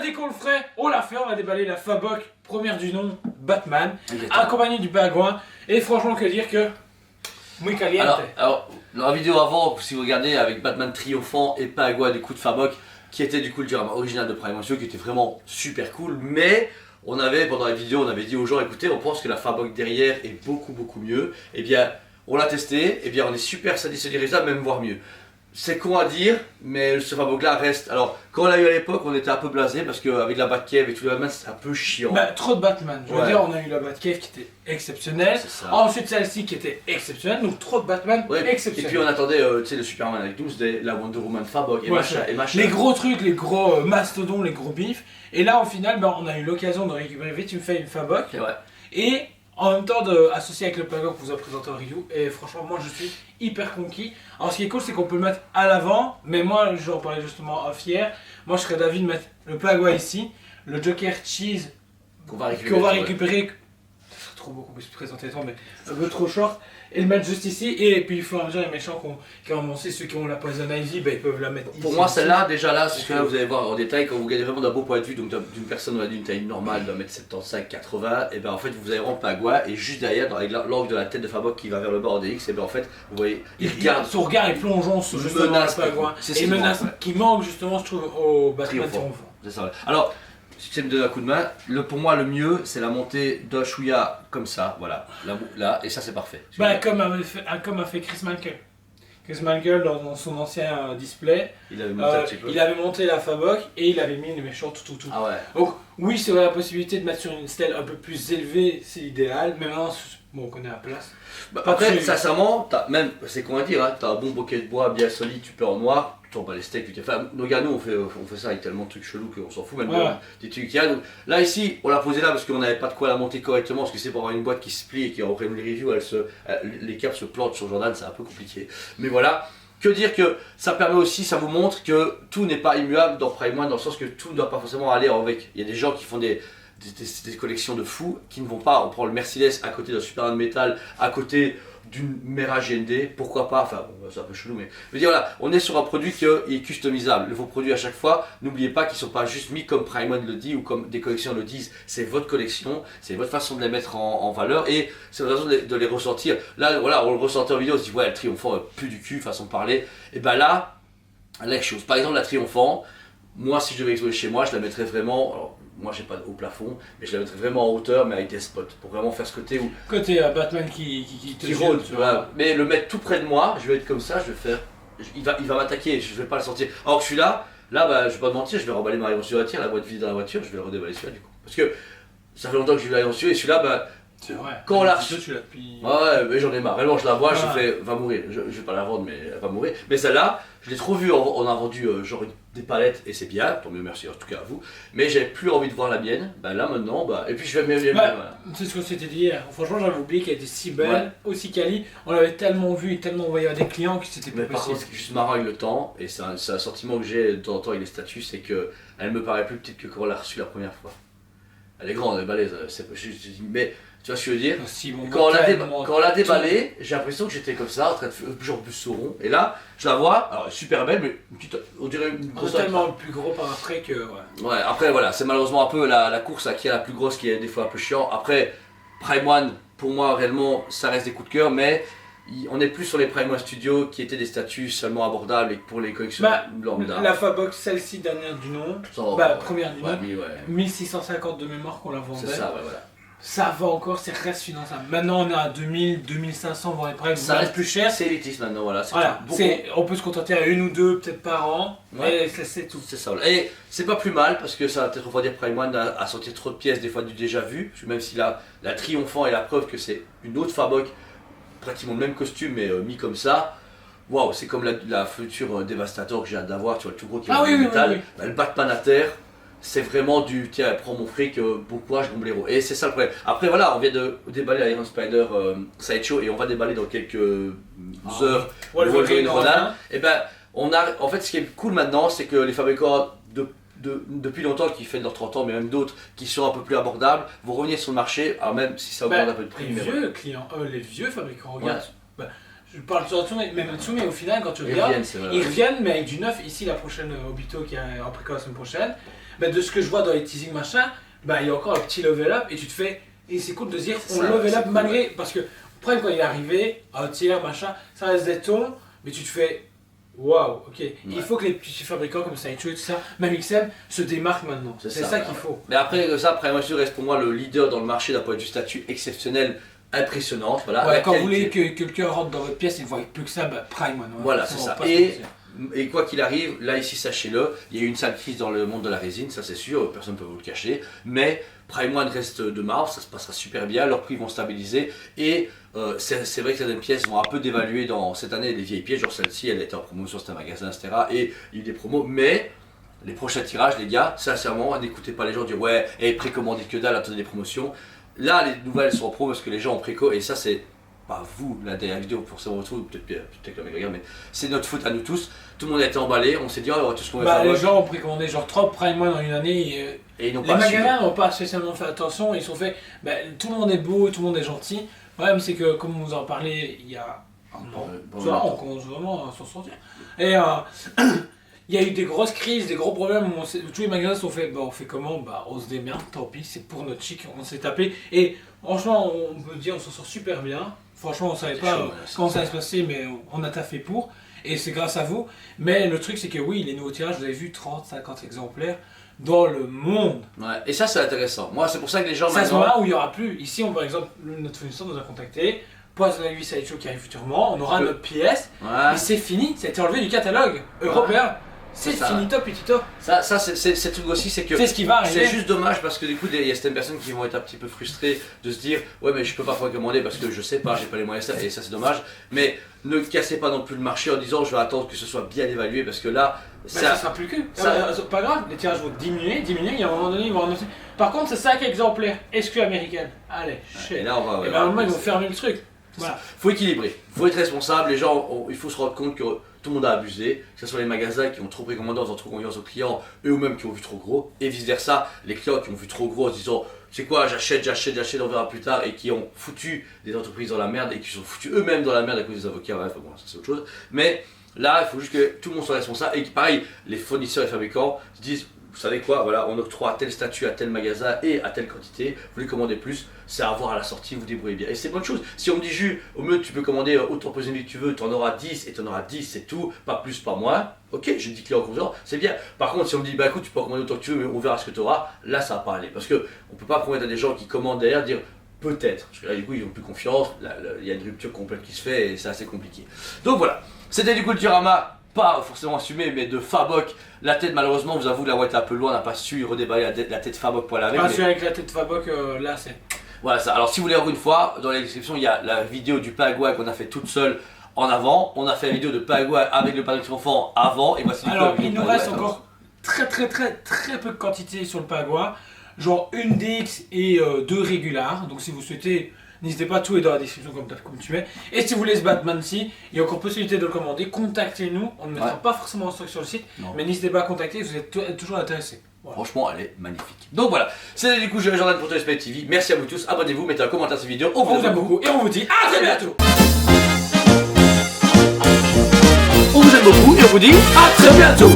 dit qu'on le ferait, on l'a fait, on a déballé la Fabok, première du nom, Batman, accompagné du pingouin. Et franchement, que dire que... Muy caliente. Alors, dans la vidéo avant, si vous regardez avec Batman triomphant et pingouin du coup de Fabok, qui était du coup le diorama original de Prime Studio, qui était vraiment super cool, mais pendant la vidéo, on avait dit aux gens, écoutez, on pense que la Fabok derrière est beaucoup mieux. Et bien, on l'a testé, et bien on est super satisfait du résultat, même voire mieux. C'est con à dire, mais ce Fabok là reste. Alors, quand on l'a eu à l'époque, on était un peu blasé parce qu'avec la Batcave et tout le Batman, c'était un peu chiant. Bah, trop de Batman. Je veux dire, on a eu la Batcave qui était exceptionnelle. Ensuite, celle-ci qui était exceptionnelle. Donc, trop de Batman exceptionnels. Et puis, on attendait tu sais, le Superman avec Doomsday, la Wonder Woman Fabok et machin. Les gros trucs, les gros mastodons, les gros bifs. Et là, au final, bah, on a eu l'occasion de récupérer vite une Fabok. Et en même temps associé avec le pingouin qu'on vous a présenté en review. Et franchement, moi je suis hyper conquis. Alors ce qui est cool, c'est qu'on peut le mettre à l'avant. Mais moi, j'en parlais justement off hier. Moi, je serais d'avis de mettre le pingouin ici, le Joker Cheese qu'on va récupérer. Ça serait trop beaucoup plus présenté mais un peu trop short. Et le mettre juste ici. Et puis il faut dire les méchants qui ont avancé, ceux qui ont la Poison Ivy, bah, ils peuvent la mettre ici. Pour moi, celle-là, déjà là, c'est ce que là, vous allez voir en détail, quand vous regardez vraiment d'un beau point de vue, donc d'une personne d'une taille normale, d'un mètre 75-80, et ben en fait vous avez vraiment pingouin, et juste derrière, avec l'angle de la tête de Fabok qui va vers le bord des X, et ben en fait, vous voyez, il regarde. Son regard est plongeant sur justement le pingouin. C'est une menace qui manque justement, je trouve, au Batman triomphant. C'est ça. Alors, si tu me donnes un coup de main, pour moi le mieux c'est la montée d'un chouïa comme ça, voilà, là, et ça c'est parfait. Bah, comme a fait Chris Michael. Chris Michael dans son ancien display, il avait monté la Fabok et il avait mis les méchants tout. Ah ouais. Donc oui, c'est vrai, la possibilité de mettre sur une stèle un peu plus élevée, c'est idéal, mais maintenant, bon, on connaît la place. Bah, après, sincèrement, c'est qu'on va dire, hein, t'as un bon bouquet de bois bien solide, tu peux en noir, tu tombes pas les steaks, enfin, nos gars, nous on fait ça avec tellement de trucs chelous qu'on s'en fout, même des trucs qu'il y a. Donc, là ici, on l'a posé là parce qu'on n'avait pas de quoi la monter correctement, parce que c'est pour avoir une boîte qui se plie et qui après les reviews, les câbles se plantent sur Jordan, c'est un peu compliqué. Mais voilà. Que dire que ça permet aussi, ça vous montre que tout n'est pas immuable dans Prime One, dans le sens que tout ne doit pas forcément aller avec. Il y a des gens qui font des collections de fous qui ne vont pas. On prend le Mercedes à côté d'un Superman métal, à côté d'une Mera GND, pourquoi pas, enfin bon, c'est un peu chelou, mais je veux dire voilà, on est sur un produit qui est customisable. Vos produits à chaque fois, n'oubliez pas qu'ils ne sont pas juste mis comme Prime One le dit ou comme des collections le disent, c'est votre collection, c'est votre façon de les mettre en valeur et c'est votre façon de les ressentir. Là voilà, on le ressentait en vidéo, on se dit ouais, le triomphant plus du cul, façon de parler, et ben là, quelque chose. Par exemple, la triomphant, moi si je devais exposer chez moi, je la mettrais vraiment. Alors, moi j'ai pas de haut plafond, mais je la mettrais vraiment en hauteur, mais avec des spots, pour vraiment faire ce côté où... Côté Batman qui rôde, tu vois. Mais le mettre tout près de moi, je vais être comme ça, je vais faire... Il va m'attaquer, je vais pas le sentir. Alors que celui-là, bah, je vais pas te mentir, je vais remballer ma rayon sur la voiture, la boîte vide dans la voiture, je vais le redéballer celui-là du coup. Parce que ça fait longtemps que j'ai vu la rayon sur et celui-là, bah... C'est vrai. Quand on l'a reçu... Tu l'as depuis... Ouais, mais j'en ai marre. Vraiment, je la vois, je fais, va mourir. Je vais pas la vendre, mais elle va mourir. Mais celle-là, je l'ai trop vue. On a vendu genre des palettes et c'est bien. Tant mieux, merci en tout cas à vous. Mais j'avais plus envie de voir la mienne. Bah là maintenant, bah. Et puis je vais bien. Voilà. C'est ce qu'on s'était dit hier. Franchement, j'avais oublié qu'elle était si belle, aussi quali. On l'avait tellement vu et tellement envoyé à des clients que c'était plus possible. Par contre, ce qui est juste marrant avec le temps, et c'est un sentiment que j'ai de temps en temps avec les statues, c'est que elle me paraît plus petite que quand on l'a reçue la première fois. Elle est grande, elle est balèze. Mais. Tu vois ce que je veux dire? Quand on l'a déballé, j'ai l'impression que j'étais comme ça, en train de faire genre plus sauron. Et là, je la vois, alors super belle, mais on dirait une grosse. Tellement plus gros par après que. Ouais, après voilà, c'est malheureusement un peu la course à qui est la plus grosse qui est des fois un peu chiant. Après, Prime One, pour moi réellement, ça reste des coups de cœur, mais on est plus sur les Prime One Studio qui étaient des statuts seulement abordables et pour les collections lambda. La Fabok, celle-ci dernière du nom, première du nom, 1650 de mémoire qu'on la vendait. C'est ça, ouais, voilà. Ça va encore, c'est reste finançable. Maintenant on est à 2000, 2500, voire les prix ça reste plus cher. C'est élitiste maintenant, voilà. On peut se contenter à une ou deux peut-être par an, et c'est tout. C'est ça. Et c'est pas plus mal parce que ça va peut-être refroidir Prime One à sortir trop de pièces, des fois du déjà vu. Parce que même si la triomphant est la preuve que c'est une autre Fabok, pratiquement le même costume mais mis comme ça. Waouh, c'est comme la future Devastator que j'ai hâte d'avoir, tu vois, le tout gros qui est en métal. Bah, le Batman à terre. C'est vraiment du tiens, prends mon fric, bon courage, bon blaireau. Et c'est ça le problème. Après voilà, on vient de déballer la Iron Spider Sideshow et on va déballer dans quelques heures le Wolverine Ronan. Et ben en fait ce qui est cool maintenant, c'est que les fabricants depuis longtemps qui font leurs 30 ans, mais même d'autres qui sont un peu plus abordables, vont revenir sur le marché, alors même si ça augmente un peu de prix. Les vieux fabricants, regarde. Je parle sur Natsume, mais Natsume, au final, quand tu Ils regardes, reviennent, ils reviennent, mais avec du neuf. Ici, la prochaine Obito qui est en préco la semaine prochaine, bah, de ce que je vois dans les teasing machin, bah, il y a encore un petit level up et tu te fais. Et c'est cool de se dire, on level up malgré. Parce que Prime, quand il est arrivé, un tiers, machin, ça reste des tons, mais tu te fais. Waouh, ok. Ouais. Il faut que les petits fabricants comme Saicho et tout ça, même XM, se démarquent maintenant. C'est ça qu'il faut. Mais après ça, Prime reste pour moi le leader dans le marché d'un point de vue statut exceptionnel, impressionnant. Voilà, ouais, quand vous voulez que quelqu'un rentre dans votre pièce et ne voit plus que ça, bah, Prime maintenant. Voilà, c'est ça. Et quoi qu'il arrive, là ici sachez-le, il y a eu une sale crise dans le monde de la résine, ça c'est sûr, personne ne peut vous le cacher, mais Prime One reste de marbre, ça se passera super bien, leurs prix vont stabiliser et c'est vrai que certaines pièces vont un peu dévaluer dans cette année, les vieilles pièces, genre celle-ci, elle était en promotion, c'était un magasin, etc. Et il y a eu des promos, mais les prochains tirages, les gars, sincèrement, n'écoutez pas les gens dire ouais, précommandez que dalle, attendez des promotions. Là, les nouvelles sont en pro parce que les gens ont préco et ça c'est. Pas vous, la dernière vidéo pour se retrouver, peut-être que le mec regarde, mais c'est notre faute à nous tous. Tout le monde a été emballé, on s'est dit, oh, tout ce qu'on va faire. Les gens ont précommandé genre 3 Prime One en une année. Et ils n'ont pas. Les magasins n'ont pas spécialement fait attention, ils sont fait. Bah, tout le monde est beau, tout le monde est gentil. Le problème, c'est que, comme on vous en parlait il y a un temps, on commence vraiment à s'en sortir. Et il y a eu des grosses crises, des gros problèmes où tous les magasins se sont fait, bah, on fait comment? Bah, on se démerde, tant pis, c'est pour notre chic, on s'est tapé. Et franchement, on peut dire, on s'en sort super bien. Franchement, on ne savait pas comment ça allait se passer, mais on a taffé pour. Et c'est grâce à vous. Mais le truc, c'est que oui, les nouveaux tirages, vous avez vu 30, 50 exemplaires dans le monde. Ouais, et ça, c'est intéressant. Moi, c'est pour ça que les gens. C'est à ce moment-là où il n'y aura plus. Ici, par exemple, notre fournisseur nous a contacté. Poison Ivy Saicho qui arrive futurement. On aura notre pièce. Ouais. Mais c'est fini. Ça a été enlevé du catalogue européen. Ouais. C'est finito pitito. Ça c'est le truc aussi, c'est que c'est ce qui va arriver. C'est juste dommage parce que du coup il y a certaines personnes qui vont être un petit peu frustrées de se dire ouais mais je peux pas commander parce que je sais pas, j'ai pas les moyens et ça c'est dommage. Mais ne cassez pas non plus le marché en disant je vais attendre que ce soit bien évalué parce que là ça sera plus que. Pas grave, les tirages vont diminuer, il y a un moment donné ils vont annoncer. Par contre c'est 5 exemplaires, exclu américaine. Allez, et là on va. Et ben à un moment ils vont fermer le truc. Voilà. Faut équilibrer, faut être responsable, les gens, il faut se rendre compte que tout le monde a abusé, que ce soit les magasins qui ont trop précommandé en faisant trop confiance aux clients, eux mêmes qui ont vu trop gros, et vice versa, les clients qui ont vu trop gros en se disant c'est quoi, j'achète, on verra plus tard, et qui ont foutu des entreprises dans la merde, et qui sont foutus eux-mêmes dans la merde à cause des avocats, bref, bon, ça c'est autre chose. Mais là, il faut juste que tout le monde soit responsable, et que pareil, les fournisseurs et fabricants se disent vous savez quoi, voilà, on octroie tel statut à tel magasin et à telle quantité, vous les commandez plus, c'est à voir à la sortie, vous débrouillez bien. Et c'est bonne chose. Si on me dit Jus, au mieux tu peux commander autant de que tu veux, tu en auras 10 et tu en auras 10, c'est tout, pas plus, pas moins. Ok, je dis client en confiance, c'est bien. Par contre, si on me dit bah écoute, tu peux en commander autant que tu veux, mais on verra ce que tu auras, là ça va pas aller. Parce que on peut pas promettre à des gens qui commandent derrière dire peut-être. Parce que là du coup ils ont plus confiance, il y a une rupture complète qui se fait et c'est assez compliqué. Donc voilà, c'était du coup le diorama. Pas forcément assumé, mais de Fabok. La tête, malheureusement, vous avoue, la voix était un peu loin, on n'a pas su redéballer la tête Fabok pour laver. Pas celui avec la tête Fabok, là c'est. Voilà ça. Alors, si vous voulez encore une fois, dans la description, il y a la vidéo du Paraguay qu'on a fait toute seule en avant. On a fait la vidéo de Paraguay avec le Paraguay enfant avant. Et voici. Alors, il nous reste encore très peu de quantité sur le Paraguay. Genre une DX et 2 régulars. Donc, si vous souhaitez. N'hésitez pas, tout est dans la description comme tu mets. Et si vous voulez ce Batman-ci, il y a encore possibilité de le commander. Contactez-nous. On ne mettra pas forcément en stock sur le site, mais n'hésitez pas à contacter, vous êtes toujours intéressés. Voilà. Franchement, elle est magnifique. Donc voilà, c'était du coup Jordan pour TSP TV. Merci à vous tous. Abonnez-vous, mettez un commentaire sur cette vidéo. On vous aime beaucoup et on vous dit à très bientôt. On vous aime beaucoup et on vous dit à très bientôt.